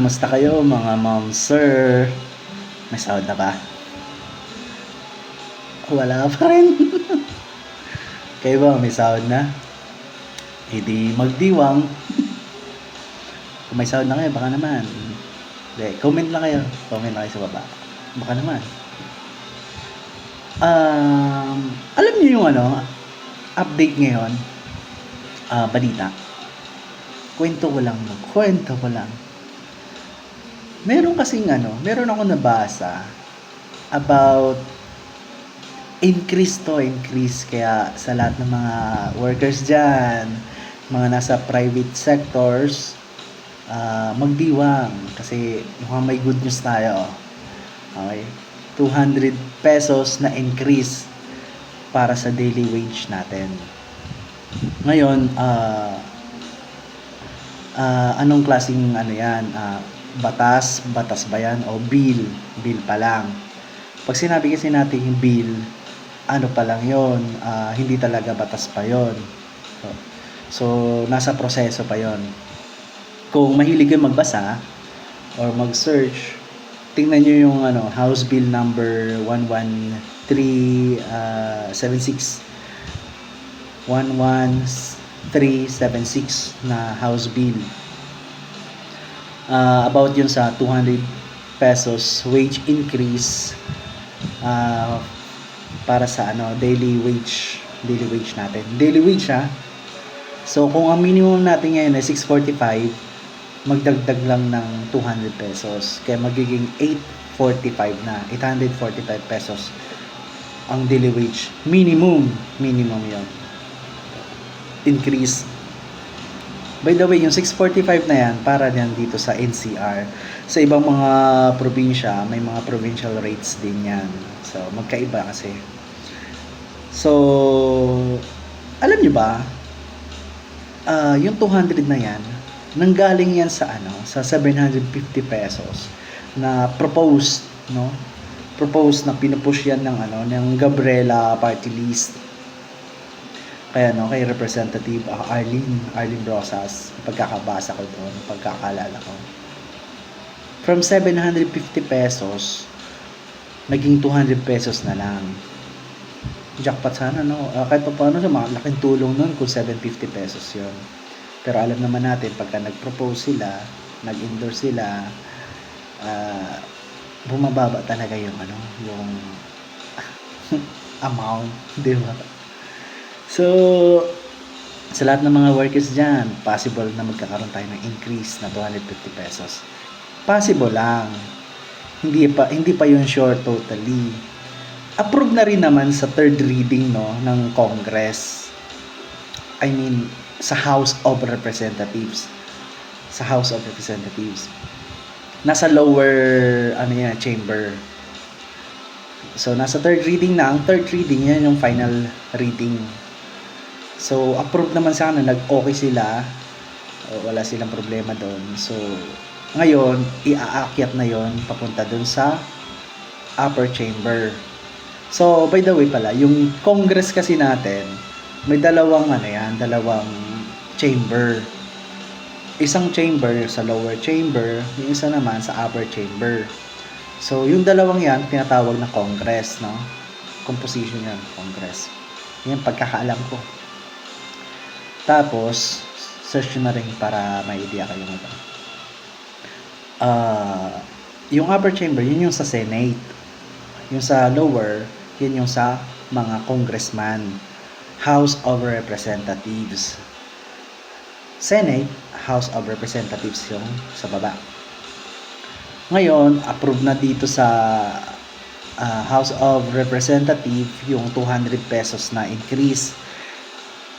Kumusta kayo mga ma'am, sir? May sahod na ba? Wala pa rin. Kayo ba may sahod na? Hindi magdiwang. Kung may sahod na kayo, baka naman. Hindi, comment lang kayo. Comment lang kayo sa baba. Baka naman. Alam niyo yung update ngayon? Balita. Kwento ko lang. Meron ako nabasa about increase. Kaya sa lahat ng mga workers dyan, mga nasa private sectors, magdiwang kasi mukhang may good news tayo. Okay, 200 pesos na increase para sa daily wage natin. Ngayon, anong klaseng yan? Batas ba yan o bill pa lang? Pag sinabi kasi natin yung bill, pa lang yon, hindi talaga batas pa yon. So nasa proseso pa yon. Kung mahilig kayo magbasa or mag-search, tingnan nyo yung House Bill number 11376 na House Bill, about yun sa 200 pesos wage increase para sa daily wage natin. Daily wage So kung ang minimum natin ngayon ay 645, magdagdag lang ng 200 pesos. Kaya magiging 845 na. 845 pesos ang daily wage. Minimum yon. Increase. By the way, yung 645 na yan, para yan dito sa NCR. Sa ibang mga probinsya, may mga provincial rates din yan. So, magkaiba kasi. So, alam nyo ba, yung 200 na yan, nanggaling yan sa sa 750 pesos na proposed na pinupush yan ng Gabriela party list. Kaya kay Representative Arlene Rosas, pagkakabasa ko doon, pagkakalala ko, from 750 pesos naging 200 pesos na lang. Jackpot sana kahit pa paano, malaking tulong nun kung 750 pesos yon. Pero alam naman natin, pagka nag-propose sila, nag-endorse sila, bumababa talaga yung yung amount, di ba? So, sa lahat ng mga workers dyan, possible na magkakaroon tayo ng increase na 250 pesos. Possible lang. Hindi pa yun sure totally. Approved na rin naman sa third reading ng Congress. I mean, sa House of Representatives. Nasa lower chamber. So nasa third reading na. Ang third reading yan yung final reading. So approved naman sana, nag-okay sila. Wala silang problema doon. So ngayon, iaakyat na yon papunta doon sa upper chamber. So, by the way pala, yung Congress kasi natin, may dalawang chamber. Isang chamber sa lower chamber, yung isa naman sa upper chamber. So, yung dalawang yan, tinatawag na Congress, Composition yan, Congress. Yan, pagkakaalam ko. Tapos, search na rin para may idea kayo nito. Yung upper chamber, yun yung sa Senate. Yung sa lower, yun yung sa mga congressman. House of Representatives. Senate, House of Representatives yung sa baba. Ngayon, approve na dito sa House of Representatives yung 200 pesos na increase.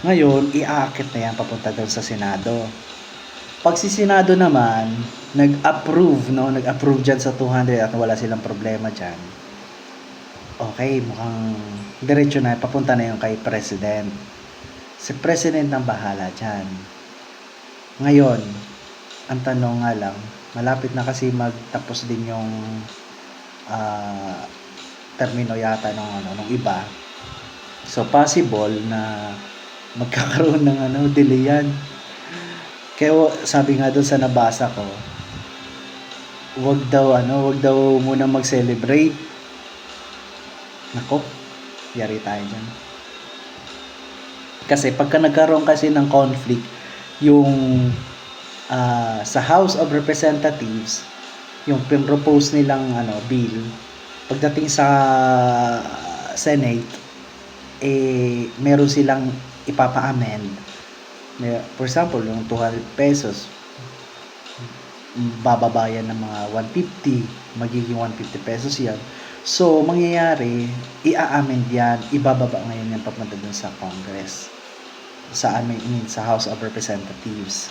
Ngayon, iaakit na yan papunta doon sa Senado. Pag si Senado naman, nag-approve dyan sa 200 at wala silang problema dyan, okay, mukhang diretso na, papunta na yung kay President. Si President ang bahala dyan. Ngayon, ang tanong nga lang, malapit na kasi magtapos din yung termino yata ng iba. So, possible na magkakaroon ng delay yan. Kaya sabi nga doon sa nabasa ko, wag daw muna mag-celebrate. Nako, yari tayo dyan. Kasi pagka nagkaroon kasi ng conflict, yung sa House of Representatives, yung pinropose nilang bill, pagdating sa Senate, meron silang ipapa-amend. For example, yung 200 pesos, bababayan ng mga 150, magiging 150 pesos yan. So, mangyayari, i-amend yan, ibababa ngayon yan papunta dun sa Congress. Sa House of Representatives.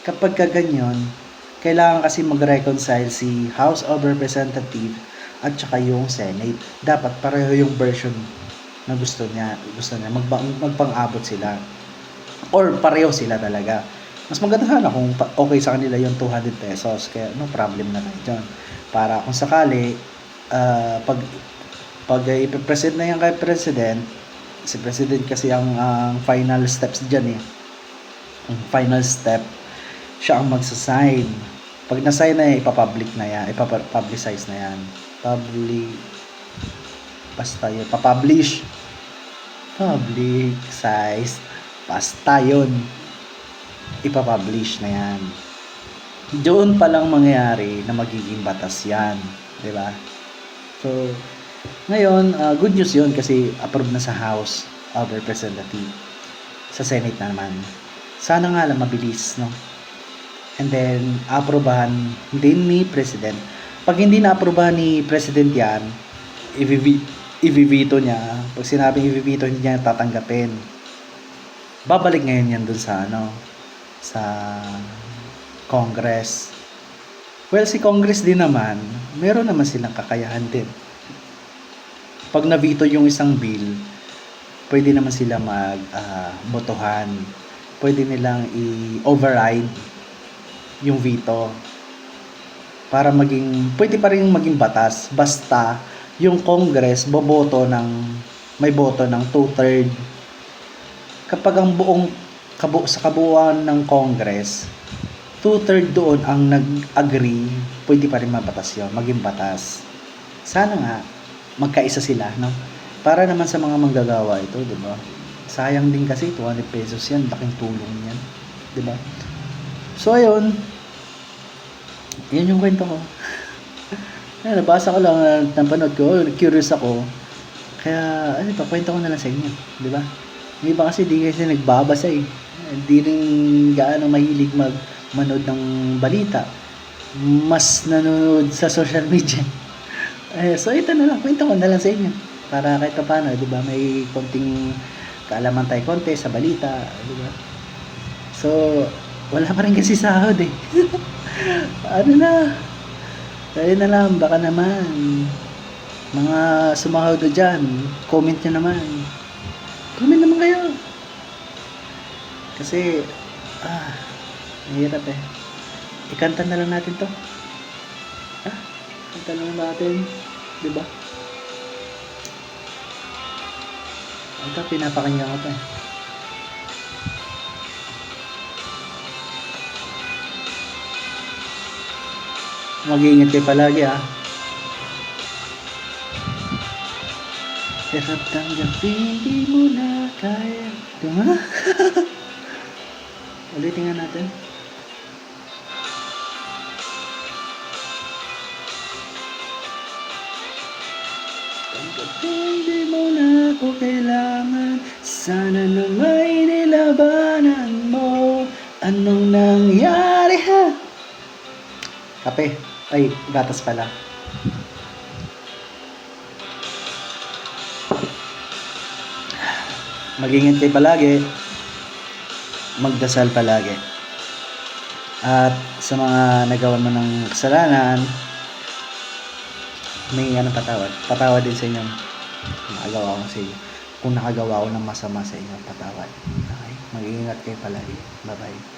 Kapag ganyan, kailangan kasi mag-reconcile si House of Representatives at saka yung Senate. Dapat pareho yung version na gusto niya magpang-abot sila. Or pareho sila talaga. Mas maganda sana kung okay sa kanila yung 200 pesos. Kaya no problem na tayo dyan. Para kung sakali, pag ipipresent na yan kay President, si President kasi ang final steps dyan eh. Ang final step, siya ang magsasign. Pag na-sign na yan, ipapublic na yan, ipapublicize na yan. Basta yun, papublish. Publicize. Basta yun. Ipapublish na yan. Doon pa lang mangyayari na magiging batas yan. Diba? So, ngayon, good news yun kasi approved na sa House of Representatives. Sa Senate na naman. Sana nga lang mabilis, no? And then, aprobahan din ni President. Pag hindi na-aprobahan ni President yan, i-veto niya. Pag sinabing i-veto, hindi niya tatanggapin. Babalik ngayon yan dun sa sa Congress. Well, si Congress din naman, meron naman silang kakayahan din. Pag na-veto yung isang bill, pwede naman sila botohan. Pwede nilang i-override yung veto para pwede pa rin maging batas basta yung Congress may boto ng 2/3. Kapag ang sa kabuuan ng Congress 2/3 doon ang nag-agree, pwede pa rin mabatas yun, maging batas. Sana nga magkaisa sila, no? Para naman sa mga manggagawa ito, di ba? Sayang din kasi 200 pesos yan, laking tulong yan, di ba? So ayun, yun yung kwento ko. Nabasa ko lang, napanood ko, curious ako. Kaya, pakwento ko na lang sa inyo, di ba? Yung iba kasi di kasi nagbabasa eh. Di rin gaano mahilig manood ng balita. Mas nanonood sa social media. So ito na lang, kwento ko na lang sa inyo. Para kahit paano, di ba, may konting kaalaman tayo konti sa balita, di ba? So, wala pa rin kasi sahod eh. Ayun na lang, baka naman mga sumahod na dyan, comment nyo naman kayo kasi mahirap eh. Ikanta na lang natin to, kanta na lang natin, diba? Ito, pinapakinggan ko to eh. Mag-iingat kayo palagi Hirap tanggapin, di mo na kaya. Diba? Ulitin nga natin. Tanggapin, di mo na ako kailangan. Sana na may nilabanan mo. Anong nangyari Kape. Ay, gatas pala. Mag-ingat kayo palagi. Magdasal palagi. At sa mga nagawa mo ng kasalanan, may patawad. Patawad din sa inyong nakagawa ko sa inyo. Kung nakagawa ko ng masama sa inyo, patawad. Okay? Mag-ingat kayo palagi. Bye-bye.